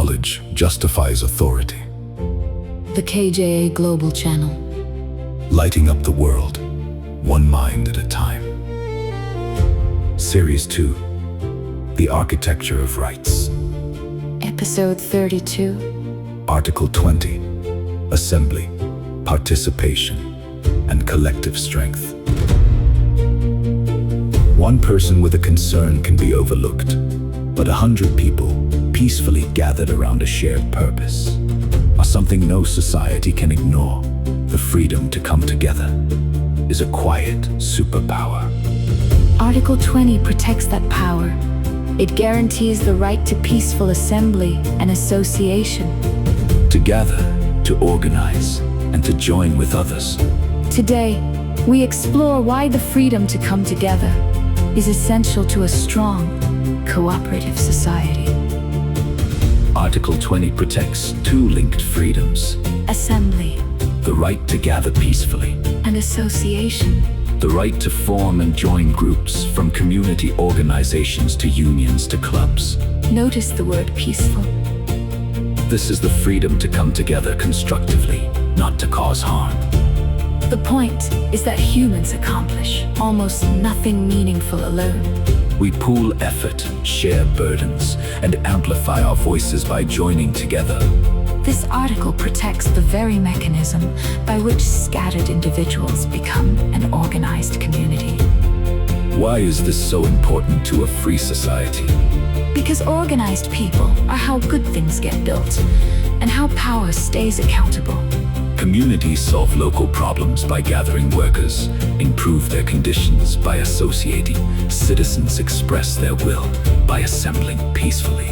Knowledge justifies authority. The KJA Global Channel. Lighting up the world, one mind at a time. Series 2, The Architecture of Rights. Episode 32. Article 20, Assembly, Participation, and Collective Strength. One person with a concern can be overlooked, but 100 people peacefully gathered around a shared purpose are something no society can ignore. The freedom to come together is a quiet superpower. Article 20 protects that power. It guarantees the right to peaceful assembly and association. To gather, to organize, and to join with others. Today, we explore why the freedom to come together is essential to a strong, cooperative society. Article 20 protects two linked freedoms: Assembly the right to gather peacefully, and association. the right to form and join groups, from community organizations to unions to clubs. Notice the word peaceful. This is the freedom to come together constructively, not to cause harm. The point is that humans accomplish almost nothing meaningful alone. We pool effort, share burdens, and amplify our voices by joining together. This article protects the very mechanism by which scattered individuals become an organized community. Why is this so important to a free society? Because organized people are how good things get built and how power stays accountable. Communities solve local problems by gathering workers, improve their conditions by associating, citizens express their will by assembling peacefully.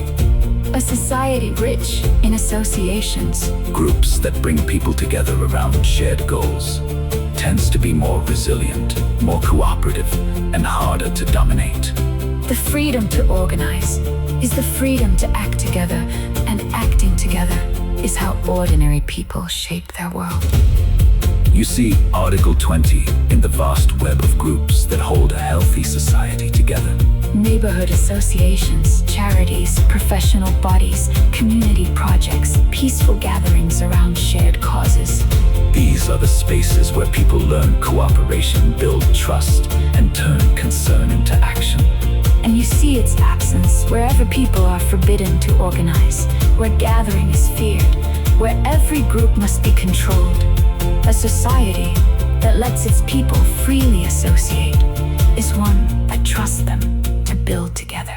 A society rich in associations, Groups that bring people together around shared goals tends to be more resilient, more cooperative, and harder to dominate. the freedom to organize is the freedom to act together, and acting together is how ordinary people shape their world. You see Article 20 in the vast web of groups that hold a healthy society together. Neighborhood associations, charities, professional bodies, community projects, peaceful gatherings around shared causes. These are the spaces where people learn cooperation, build trust, and turn concern into action. And you see its absence wherever people are forbidden to organize, where gathering is feared, where every group must be controlled. A society that lets its people freely associate is one that trusts them to build together.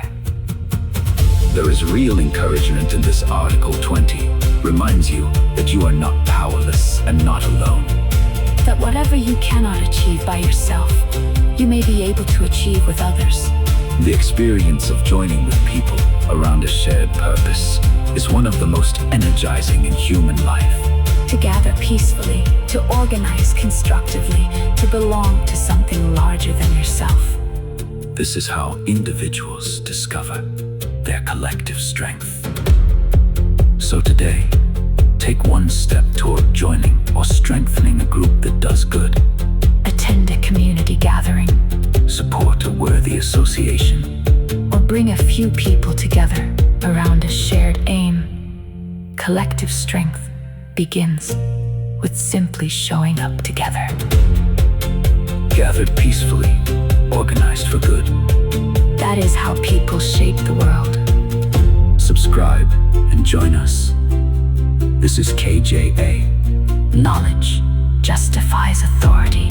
There is real encouragement in this Article 20. Reminds you that you are not powerless and not alone. That whatever you cannot achieve by yourself, you may be able to achieve with others. The experience of joining with people around a shared purpose is one of the most energizing in human life. To gather peacefully, to organize constructively, to belong to something larger than yourself. This is how individuals discover their collective strength. So today, take one step toward joining or strengthening a group that does good. Attend a community gathering, Support a worthy association. or bring a few people together around a shared aim. Collective strength begins with simply showing up together. Gathered peacefully, organized for good. That is how people shape the world. Subscribe and join us. This is KJA. Knowledge justifies authority.